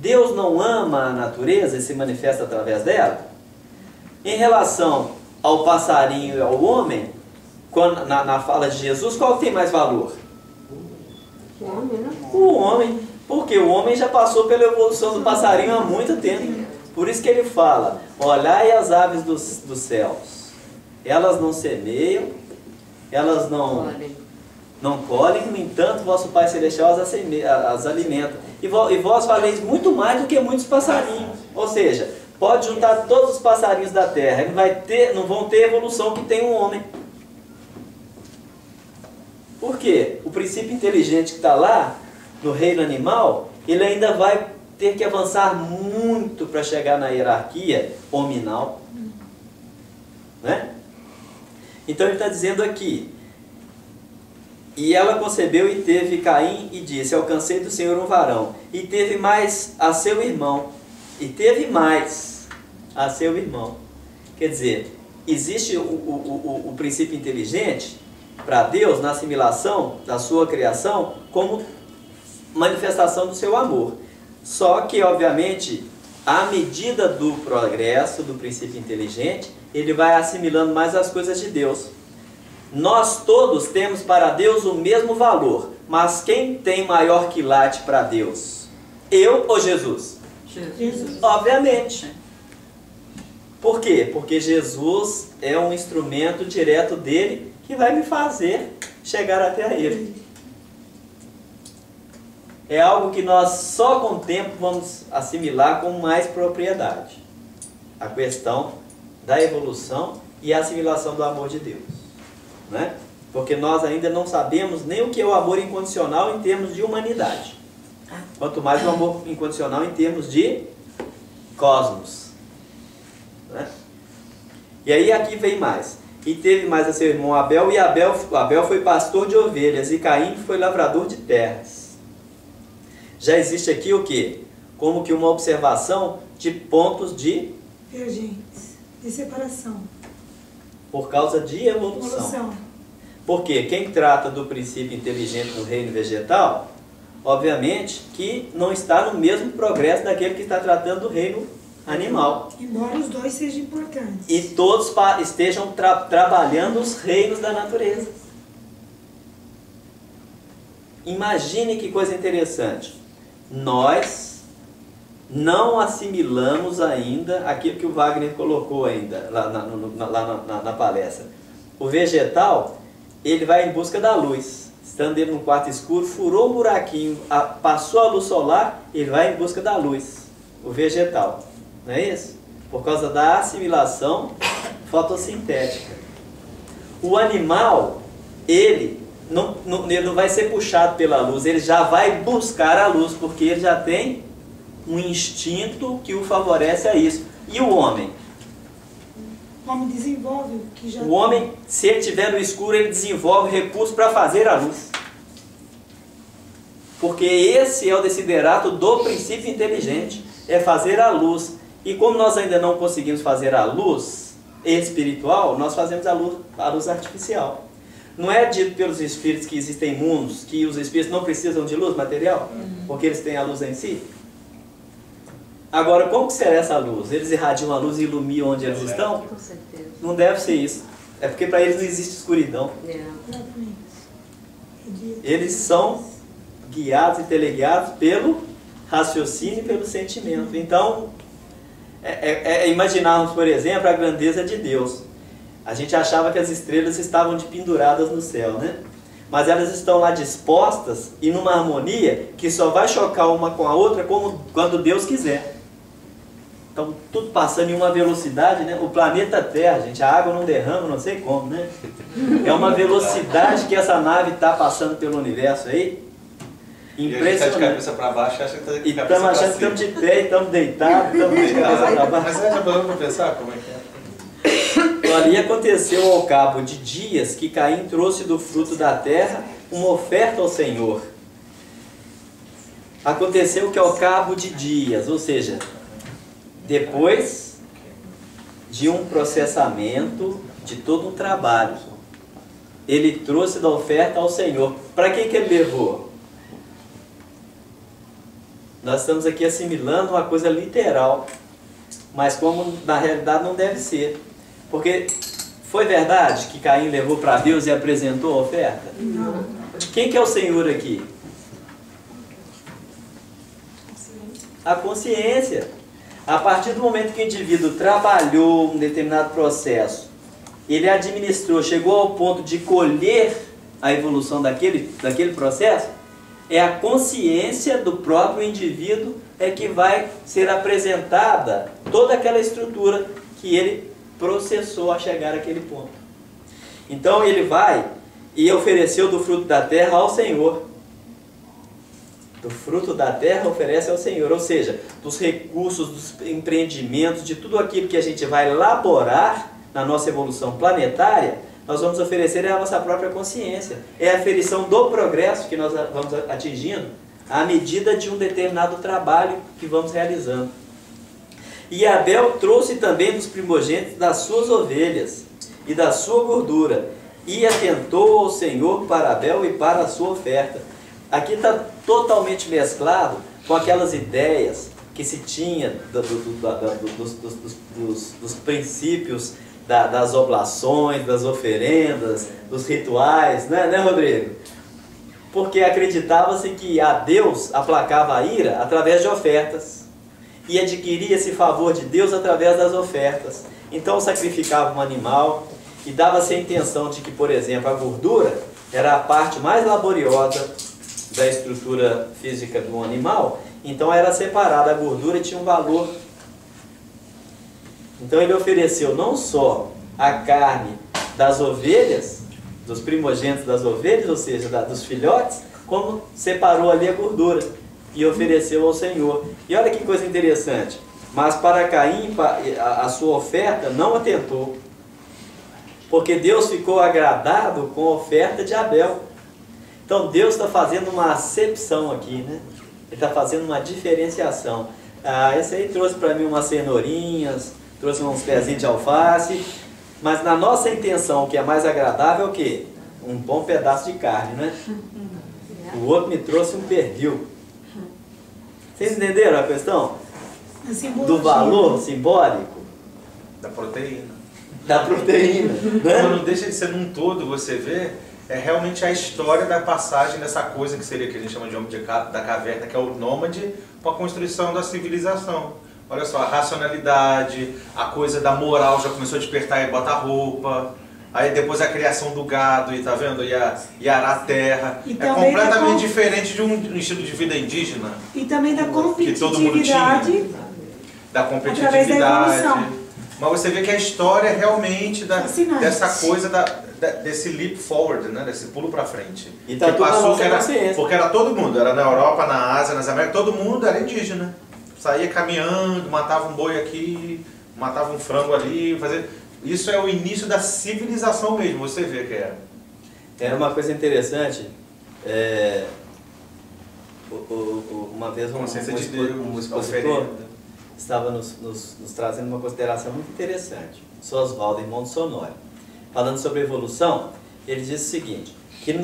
Deus não ama a natureza e se manifesta através dela? Em relação ao passarinho e ao homem, na fala de Jesus, qual tem mais valor? O homem, né? O homem. Porque o homem já passou pela evolução do passarinho há muito tempo. Por isso que ele fala, olhai as aves dos céus. Elas não semeiam, elas não colhem, no entanto, vosso Pai Celestial as alimenta. E vós valeis muito mais do que muitos passarinhos. Ou seja, pode juntar todos os passarinhos da terra, não vão ter evolução que tem um homem. Por quê? O princípio inteligente que está lá, no reino animal, ele ainda vai ter que avançar muito para chegar na hierarquia hominal. Né? Então ele está dizendo aqui, e ela concebeu e teve Caim e disse, alcancei do Senhor um varão, e teve mais a seu irmão, Quer dizer, existe o princípio inteligente para Deus na assimilação da sua criação como manifestação do seu amor. Só que, obviamente, à medida do progresso do princípio inteligente, ele vai assimilando mais as coisas de Deus. Nós todos temos para Deus o mesmo valor, mas quem tem maior quilate para Deus? Eu ou Jesus? Jesus. Obviamente. Por quê? Porque Jesus é um instrumento direto dele que vai me fazer chegar até ele. É algo que nós só com o tempo vamos assimilar com mais propriedade. A questão da evolução e a assimilação do amor de Deus. Né? Porque nós ainda não sabemos nem o que é o amor incondicional em termos de humanidade. Quanto mais o amor incondicional em termos de cosmos. Né? E aí aqui vem mais. E teve mais a seu irmão Abel, e Abel foi pastor de ovelhas, e Caim foi lavrador de terras. Já existe aqui o quê? Como que uma observação de pontos de divergentes, de separação. Por causa de evolução. Porque quem trata do princípio inteligente no reino vegetal, obviamente que não está no mesmo progresso daquele que está tratando do reino animal. Embora os dois sejam importantes. E todos estejam trabalhando os reinos da natureza. Imagine que coisa interessante. Nós não assimilamos ainda aquilo que o Wagner colocou ainda lá na palestra. O vegetal, ele vai em busca da luz. Estando ele num quarto escuro, furou um buraquinho, passou a luz solar, ele vai em busca da luz. O vegetal. Não é isso? Por causa da assimilação fotossintética. O animal, ele não vai ser puxado pela luz, ele já vai buscar a luz, porque ele já tem um instinto que o favorece a isso. E o homem? O homem desenvolve o que já O homem, se ele estiver no escuro, ele desenvolve recursos para fazer a luz. Porque esse é o desiderato do princípio inteligente, é fazer a luz. E como nós ainda não conseguimos fazer a luz espiritual, nós fazemos a luz artificial. Não é dito pelos espíritos que existem mundos, que os espíritos não precisam de luz material, porque eles têm a luz em si? Agora, como que será essa luz? Eles irradiam a luz e iluminam onde eles estão? Com certeza. Não deve ser isso. É porque para eles não existe escuridão. Eles são guiados e teleguiados pelo raciocínio e pelo sentimento. Então, imaginarmos, por exemplo, a grandeza de Deus. A gente achava que as estrelas estavam penduradas no céu, né? Mas elas estão lá dispostas e numa harmonia que só vai chocar uma com a outra quando Deus quiser. Então, tudo passando em uma velocidade, né? O planeta Terra, gente, a água não derrama, não sei como, né? É uma velocidade que essa nave está passando pelo universo aí. Impressionante. E a gente está de cabeça para baixo, acha que está de cabeça para cima. Estamos achando que estamos de pé, estamos deitados, estamos de cabeça para baixo. Mas você já parou para pensar como é que é? Ali aconteceu ao cabo de dias que Caim trouxe do fruto da terra uma oferta ao Senhor. Aconteceu que ao cabo de dias, ou seja, depois de um processamento, de todo um trabalho, ele trouxe da oferta ao Senhor. Para que ele levou? Nós estamos aqui assimilando uma coisa literal, mas como na realidade não deve ser. Porque foi verdade que Caim levou para Deus e apresentou a oferta? Não. Quem que é o Senhor aqui? A consciência. A partir do momento que o indivíduo trabalhou um determinado processo, ele administrou, chegou ao ponto de colher a evolução daquele processo, é a consciência do próprio indivíduo é que vai ser apresentada toda aquela estrutura que ele processou a chegar àquele ponto. Então ele vai e ofereceu do fruto da terra ao Senhor. Do fruto da terra oferece ao Senhor, ou seja, dos recursos, dos empreendimentos, de tudo aquilo que a gente vai elaborar na nossa evolução planetária, nós vamos oferecer a nossa própria consciência. É a aferição do progresso que nós vamos atingindo à medida de um determinado trabalho que vamos realizando. E Abel trouxe também dos primogênitos das suas ovelhas e da sua gordura, e atentou ao Senhor para Abel e para a sua oferta. Aqui está totalmente mesclado com aquelas ideias que se tinha dos princípios das oblações, das oferendas, dos rituais, né, Rodrigo? Porque acreditava-se que a Deus aplacava a ira através de ofertas e adquiria esse favor de Deus através das ofertas. Então sacrificava um animal e dava-se a intenção de que, por exemplo, a gordura era a parte mais laboriosa da estrutura física do animal, então era separada a gordura e tinha um valor. Então ele ofereceu não só a carne das ovelhas, dos primogênitos das ovelhas, ou seja, dos filhotes, como separou ali a gordura e ofereceu ao Senhor. E olha que coisa interessante, mas para Caim a sua oferta não atentou, porque Deus ficou agradado com a oferta de Abel. Então Deus está fazendo uma acepção aqui, né? Ele está fazendo uma diferenciação. Esse aí trouxe para mim umas cenourinhas, trouxe uns pezinhos de alface, mas na nossa intenção, o que é mais agradável é o quê? Um bom pedaço de carne, né? O outro me trouxe um pernil. Vocês entenderam a questão? Do valor simbólico? Da proteína. Da proteína. Né? Não deixa de ser num todo, você vê, é realmente a história da passagem dessa coisa que seria, que a gente chama de homem da caverna, que é o nômade, com a construção da civilização. Olha só, a racionalidade, a coisa da moral já começou a despertar e botar roupa, aí depois a criação do gado, e tá vendo? E arar a terra. E é completamente diferente de um estilo de vida indígena. E também da que todo mundo tinha. Da competitividade. Através da evolução. Mas você vê que a história realmente dessa coisa desse leap forward, né? Desse pulo para frente. E tá tudo na nossa consciência. Porque era todo mundo, era na Europa, na Ásia, nas Américas, todo mundo era indígena. Saía caminhando, matava um boi aqui, matava um frango ali, fazia... Isso é o início da civilização mesmo, você vê que era. Era uma coisa interessante, uma vez um expositor estava nos trazendo uma consideração muito interessante, Oswaldo, irmão do Sonório. Falando sobre evolução, ele diz o seguinte, que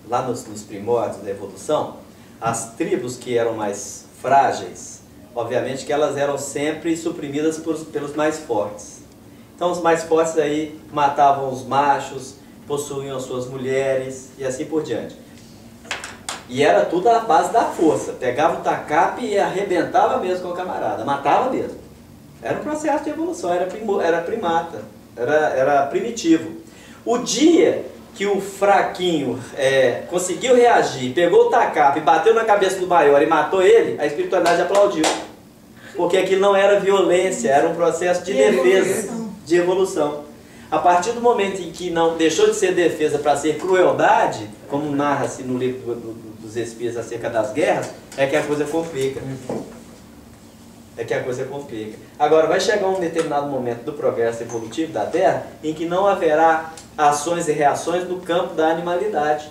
lá nos primórdios da evolução, as tribos que eram mais frágeis, obviamente que elas eram sempre suprimidas pelos mais fortes. Então os mais fortes aí matavam os machos, possuíam as suas mulheres e assim por diante. E era tudo à base da força. Pegava o tacape e arrebentava mesmo com o camarada, matava mesmo. Era um processo de evolução, era primata, era primitivo. O dia que o fraquinho conseguiu reagir, pegou o tacape, bateu na cabeça do maior e matou ele, a espiritualidade aplaudiu. Porque aquilo não era violência, era um processo de defesa, de evolução. A partir do momento em que não deixou de ser defesa para ser crueldade, como narra-se no livro dos Espias acerca das guerras, é que a coisa complica. Agora, vai chegar um determinado momento do progresso evolutivo da Terra em que não haverá ações e reações no campo da animalidade.